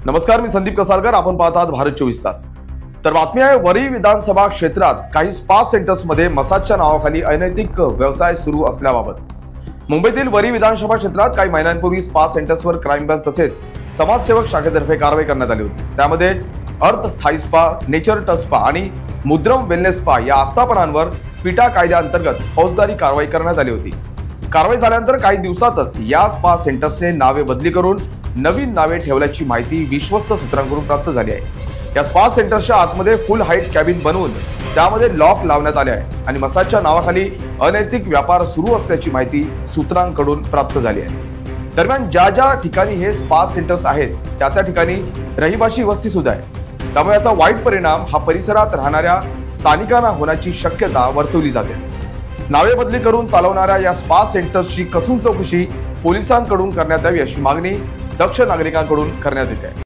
नमस्कार, मी संदीप कसालकर. आपण पाहत आहात भारत 24 तास. तर बातमी आहे, वरी विधानसभा क्षेत्रात काही स्पा सेंटर्समध्ये मसाजच्या नावाखाली अनैतिक व्यवसाय सुरू असल्याबाबत मुंबईतील वरी विधानसभा क्षेत्रात काही महिन्यांपूर्वी स्पा सेंटर्सवर क्राईम ब्रांच तसेच समाजसेवक शाखेतर्फे कारवाई करण्यात आली होती. त्यामध्ये earth Thai spa, nature touch spa आणि मुद्रम वेलनेस स्पा या आस्थापनांवर पिटा कायद्याअंतर्गत फौजदारी कारवाई करण्यात आली होती. कारवाई झाल्यानंतर काही दिवसातच या स्पा सेंटर्सने नावे बदली करून नवीन नावे ठेवल्याची माहिती विश्वस्त सूत्रांकडून प्राप्त झाली आहे. या स्पा सेंटरच्या आतमध्ये फुल हाईट कॅबिन बनवून त्यामध्ये लॉक लावण्यात आले आहे आणि मसाजच्या नावाखाली अनैतिक व्यापार सुरू असल्याची माहिती सूत्रांकडून प्राप्त झाली आहे. दरम्यान ज्या ज्या ठिकाणी हे स्पा सेंटर्स आहेत त्या ठिकाणी रहिवासी वस्ती सुद्धा आहे. त्यामुळे याचा वाईट परिणाम हा परिसरात राहणाऱ्या स्थानिकांना होण्याची शक्यता वर्तवली जाते. नावे बदली करून चालवणाऱ्या या स्पा सेंटर्सची कसून चौकशी पोलिसांकडून करण्यात यावी अशी मागणी दक्ष नागरिकांकडून करण्यात येते.